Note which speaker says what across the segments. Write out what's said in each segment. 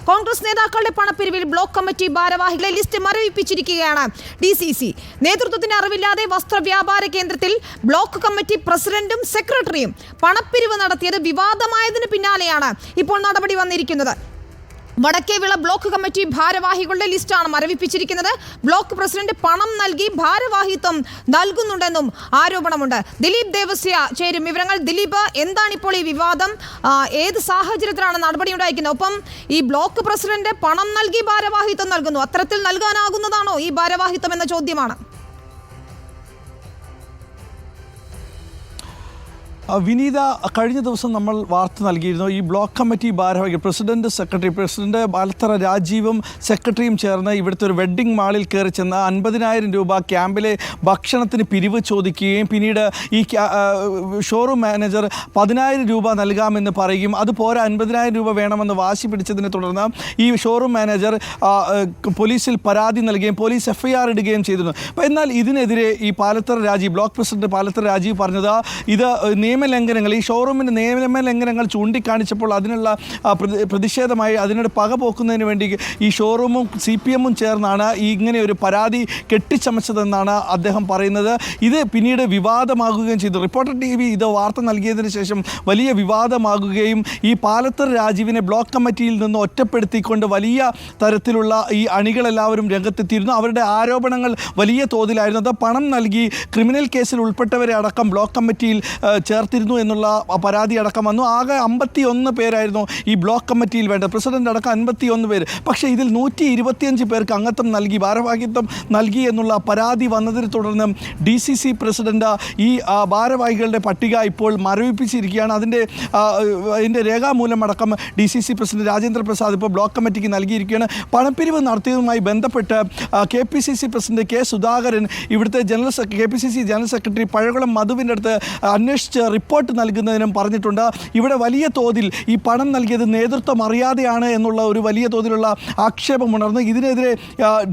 Speaker 1: കോൺഗ്രസ് നേതാക്കളുടെ പണപ്പിരിവിൽ block committee ഭാരവാഹികളെ list മരവിപ്പിച്ചിരിക്കുകയാണ് DCC. നേതൃത്വത്തിന്റെ അറിവില്ലാതെ വസ്ത്രവ്യാപാര കേന്ദ്രത്തിൽ ബ്ലോക്ക് കമ്മിറ്റി പ്രസിഡന്റും സെക്രട്ടറിയും പണപ്പിരിവ് നടത്തിയത് വിവാദമായതിന് പിന്നാലെയാണ് ഇപ്പോൾ നടപടി വന്നിരിക്കുന്നത്. വടക്കേവിള ബ്ലോക്ക് കമ്മിറ്റി ഭാരവാഹികളുടെ ലിസ്റ്റാണ് മരവിപ്പിച്ചിരിക്കുന്നത്. ബ്ലോക്ക് പ്രസിഡന്റ് പണം നൽകി ഭാരവാഹിത്വം നൽകുന്നുണ്ടെന്നും ആരോപണമുണ്ട്. ദിലീപ് ദേവസ്യ ചേരും വിവരങ്ങൾ. ദിലീപ്, എന്താണിപ്പോൾ ഈ വിവാദം? ഏത് സാഹചര്യത്തിലാണ് നടപടി ഉണ്ടായിരിക്കുന്നത്? ഒപ്പം ഈ ബ്ലോക്ക് പ്രസിഡന്റ് പണം നൽകി ഭാരവാഹിത്വം നൽകുന്നു, അത്തരത്തിൽ നൽകാനാകുന്നതാണോ ഈ ഭാരവാഹിത്വം എന്ന ചോദ്യമാണ്.
Speaker 2: വിനീത, കഴിഞ്ഞ ദിവസം നമ്മൾ വാർത്ത നൽകിയിരുന്നു. ഈ ബ്ലോക്ക് കമ്മിറ്റി ഭാരവാഹികൾ പ്രസിഡന്റ് ബാലത്തറ രാജീവും സെക്രട്ടറിയും ചേർന്ന് ഇവിടുത്തെ ഒരു വെഡ്ഡിംഗ് മാളിൽ കയറി ചെന്ന് 50,000 രൂപ ക്യാമ്പിലെ ഭക്ഷണത്തിന് പിരിവ് ചോദിക്കുകയും പിന്നീട് ഈ ഷോറൂം മാനേജർ 10,000 രൂപ നൽകാമെന്ന് പറയുകയും അതുപോലെ 50,000 രൂപ വേണമെന്ന് വാശി പിടിച്ചതിനെ തുടർന്ന് ഈ ഷോറൂം മാനേജർ പോലീസിൽ പരാതി നൽകുകയും പോലീസ് FIR ഇടുകയും ചെയ്തിരുന്നു. എന്നാൽ ഇതിനെതിരെ ഈ ബ്ലോക്ക് പ്രസിഡന്റ് പാലത്തറ രാജീവ് പറഞ്ഞത് ഇത് നിയമലംഘനങ്ങൾ, ഈ ഷോറൂമിൻ്റെ നിയമലംഘനങ്ങൾ ചൂണ്ടിക്കാണിച്ചപ്പോൾ അതിനുള്ള പ്രതിഷേധമായി അതിനോട് പക പോക്കുന്നതിന് വേണ്ടി ഈ ഷോറൂമും CPM ചേർന്നാണ് ഇങ്ങനെ ഒരു പരാതി കെട്ടിച്ചമച്ചതെന്നാണ് അദ്ദേഹം പറയുന്നത്. ഇത് പിന്നീട് വിവാദമാകുകയും ചെയ്തു. റിപ്പോർട്ടർ TV ഇത് വാർത്ത നൽകിയതിന് ശേഷം വലിയ വിവാദമാകുകയും ഈ പാലത്തറ രാജീവിനെ ബ്ലോക്ക് കമ്മിറ്റിയിൽ നിന്ന് ഒറ്റപ്പെടുത്തിക്കൊണ്ട് വലിയ തരത്തിലുള്ള ഈ അണികളെല്ലാവരും രംഗത്തെത്തിയിരുന്നു. അവരുടെ ആരോപണങ്ങൾ വലിയ തോതിലായിരുന്നു. അത് പണം നൽകി ക്രിമിനൽ കേസിൽ ഉൾപ്പെട്ടവരെ അടക്കം ബ്ലോക്ക് കമ്മിറ്റിയിൽ ചേർത്തിരുന്നു എന്നുള്ള പരാതി അടക്കം വന്നു. ആകെ 51 പേരായിരുന്നു ഈ ബ്ലോക്ക് കമ്മിറ്റിയിൽ വേണ്ടത്, പ്രസിഡന്റ് അടക്കം 51 പേര്. പക്ഷേ ഇതിൽ 125 പേർക്ക് അംഗത്വം നൽകി, ഭാരവാഹിത്വം നൽകി എന്നുള്ള പരാതി വന്നതിനെ തുടർന്ന് DCC പ്രസിഡന്റ് ഈ ഭാരവാഹികളുടെ പട്ടിക ഇപ്പോൾ മരവിപ്പിച്ചിരിക്കുകയാണ്. അതിൻ്റെ രേഖാമൂലം അടക്കം DCC പ്രസിഡന്റ് രാജേന്ദ്ര പ്രസാദ് ഇപ്പോൾ ബ്ലോക്ക് കമ്മിറ്റിക്ക് നൽകിയിരിക്കുകയാണ്. പണപ്പിരിവ് നടത്തിയതുമായി ബന്ധപ്പെട്ട് KPCC പ്രസിഡന്റ് K. സുധാകരൻ ഇവിടുത്തെ KPCC ജനറൽ സെക്രട്ടറി പഴകുളം മധുവിൻ്റെ അടുത്ത് അന്വേഷിച്ച് റിപ്പോർട്ട് നൽകുന്നതിനും പറഞ്ഞിട്ടുണ്ട്. ഇവിടെ വലിയ തോതിൽ ഈ പണം നൽകിയത് നേതൃത്വം അറിയാതെയാണ് എന്നുള്ള ഒരു വലിയ തോതിലുള്ള ആക്ഷേപമുണർന്നു. ഇതിനെതിരെ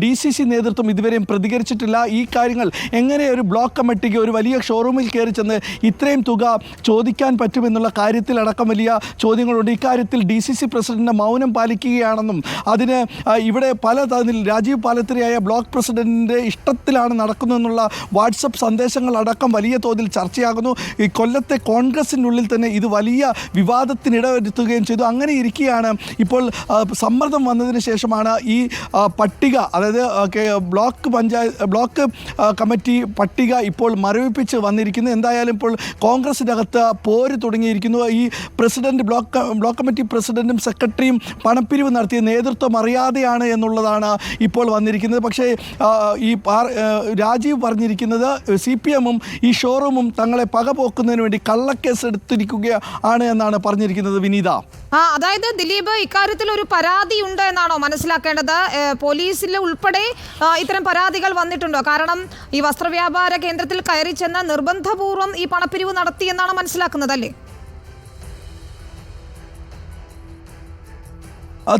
Speaker 2: DCC നേതൃത്വം ഇതുവരെയും പ്രതികരിച്ചിട്ടില്ല. ഈ കാര്യങ്ങൾ എങ്ങനെ ഒരു ബ്ലോക്ക് കമ്മിറ്റിക്ക് ഒരു വലിയ ഷോറൂമിൽ കയറി ചെന്ന് ഇത്രയും തുക ചോദിക്കാൻ പറ്റുമെന്നുള്ള കാര്യത്തിലടക്കം വലിയ ചോദ്യങ്ങളുണ്ട്. ഇക്കാര്യത്തിൽ DCC പ്രസിഡന്റ് മൗനം പാലിക്കുകയാണെന്നും അതിന് ഇവിടെ രാജീവ് പാലത്തറയായ ബ്ലോക്ക് പ്രസിഡന്റിൻ്റെ ഇഷ്ടത്തിലാണ് നടക്കുന്നതെന്നുള്ള വാട്സപ്പ് സന്ദേശങ്ങളടക്കം വലിയ തോതിൽ ചർച്ചയാകുന്നു. ഈ കൊല്ലത്തെ കോൺഗ്രസിനുള്ളിൽ തന്നെ ഇത് വലിയ വിവാദത്തിനിടവരുത്തുകയും ചെയ്തു. അങ്ങനെ ഇരിക്കുകയാണ് ഇപ്പോൾ സമ്മർദ്ദം വന്നതിന് ശേഷമാണ് ഈ പട്ടിക, അതായത് ബ്ലോക്ക് കമ്മിറ്റി പട്ടിക ഇപ്പോൾ മരവിപ്പിച്ച് വന്നിരിക്കുന്നത്. എന്തായാലും ഇപ്പോൾ കോൺഗ്രസിൻ്റെ അകത്ത് പോര് തുടങ്ങിയിരിക്കുന്നു. ഈ ബ്ലോക്ക് കമ്മിറ്റി പ്രസിഡന്റും സെക്രട്ടറിയും പണപ്പിരിവ് നടത്തിയ നേതൃത്വം അറിയാതെയാണ് എന്നുള്ളതാണ് ഇപ്പോൾ വന്നിരിക്കുന്നത്. പക്ഷേ ഈ രാജീവ് പറഞ്ഞിരിക്കുന്നത് CPM ഈ ഷോറൂമും തങ്ങളെ പകപോക്കുന്നതിന് വേണ്ടി കള്ളക്കേസ് എടുത്തിരിക്കുകയാണ് എന്നാണ് പറഞ്ഞിരിക്കുന്നത്. വിനീത,
Speaker 1: അതായത് ദിലീപ്, ഇക്കാര്യത്തിൽ ഒരു പരാതി ഉണ്ട് എന്നാണോ മനസ്സിലാക്കേണ്ടത്? പോലീസിൽ ഉൾപ്പെടെ ഇത്തരം പരാതികൾ വന്നിട്ടുണ്ടോ? കാരണം ഈ വസ്ത്രവ്യാപാര കേന്ദ്രത്തിൽ കയറി ചെന്ന് നിർബന്ധപൂർവ്വം ഈ പണപ്പിരിവ് നടത്തി എന്നാണ് മനസ്സിലാക്കുന്നത്, അല്ലേ?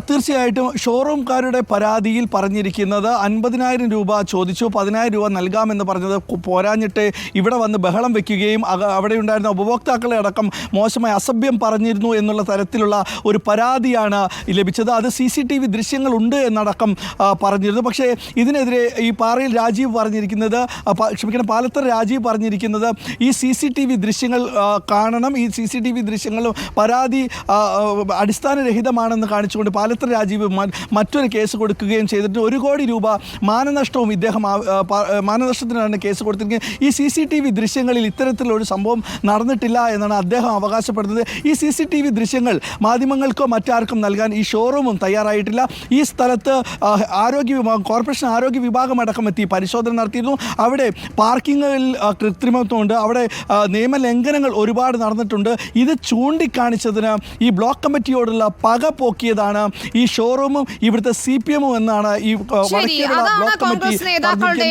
Speaker 2: തീർച്ചയായിട്ടും ഷോറൂംകാരുടെ പരാതിയിൽ പറഞ്ഞിരിക്കുന്നത് 50,000 രൂപ ചോദിച്ചു, 10,000 രൂപ നൽകാമെന്ന് പറഞ്ഞത് പോരാഞ്ഞിട്ട് ഇവിടെ വന്ന് ബഹളം വയ്ക്കുകയും അവിടെ ഉണ്ടായിരുന്ന ഉപഭോക്താക്കളെ അടക്കം മോശമായി അസഭ്യം പറഞ്ഞിരുന്നു എന്നുള്ള തരത്തിലുള്ള ഒരു പരാതിയാണ് ലഭിച്ചത്. അത് CCTV ദൃശ്യങ്ങളുണ്ട് എന്നടക്കം പറഞ്ഞിരുന്നു. പക്ഷേ ഇതിനെതിരെ ഈ പാലത്തറ രാജീവ് പറഞ്ഞിരിക്കുന്നത് ഈ CCTV ദൃശ്യങ്ങൾ കാണണം, ഈ CCTV ദൃശ്യങ്ങൾ പരാതി അടിസ്ഥാനരഹിതമാണെന്ന് കാണിച്ചുകൊണ്ട് പാലത്തറ രാജീവ് മറ്റൊരു കേസ് കൊടുക്കുകയും ചെയ്തിട്ട് 1 കോടി രൂപ മാനനഷ്ടവും മാനനഷ്ടത്തിനാണ് കേസ് കൊടുത്തിരിക്കുന്നത്. ഈ CCTV ദൃശ്യങ്ങളിൽ ഇത്തരത്തിലൊരു സംഭവം നടന്നിട്ടില്ല എന്നാണ് അദ്ദേഹം അവകാശപ്പെടുന്നത്. ഈ CCTV ദൃശ്യങ്ങൾ മാധ്യമങ്ങൾക്കോ മറ്റാർക്കും നൽകാൻ ഈ ഷോറൂമും തയ്യാറായിട്ടില്ല. ഈ സ്ഥലത്ത് കോർപ്പറേഷൻ ആരോഗ്യ വിഭാഗം അടക്കം എത്തി പരിശോധന നടത്തിയിരുന്നു. അവിടെ പാർക്കിങ്ങുകളിൽ കൃത്രിമത്വമുണ്ട്, അവിടെ നിയമലംഘനങ്ങൾ ഒരുപാട് നടന്നിട്ടുണ്ട്. ഇത് ചൂണ്ടിക്കാണിച്ചതിന് ഈ ബ്ലോക്ക് കമ്മിറ്റിയോടുള്ള പക പോക്കിയതാണ് ഈ ഷോറൂമും ഇവിടുത്തെ CPM എന്നാണ് ഈ
Speaker 1: കോൺഗ്രസ് നേതാക്കളുടെ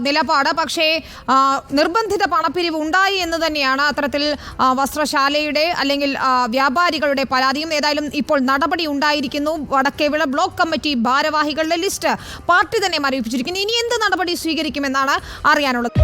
Speaker 1: നിലപാട്. പക്ഷേ നിർബന്ധിത പണപ്പിരിവ് ഉണ്ടായി എന്ന് തന്നെയാണ് അത്തരത്തിൽ വസ്ത്രശാലയുടെ അല്ലെങ്കിൽ വ്യാപാരികളുടെ പരാതിയും. ഏതായാലും ഇപ്പോൾ നടപടി ഉണ്ടായിരിക്കുന്നു. വടക്കേവിള ബ്ലോക്ക് കമ്മിറ്റി ഭാരവാഹികളുടെ ലിസ്റ്റ് പാർട്ടി തന്നെ മരവിപ്പിച്ചിരിക്കുന്നു. ഇനി എന്ത് നടപടി സ്വീകരിക്കുമെന്നാണ് അറിയാനുള്ളത്.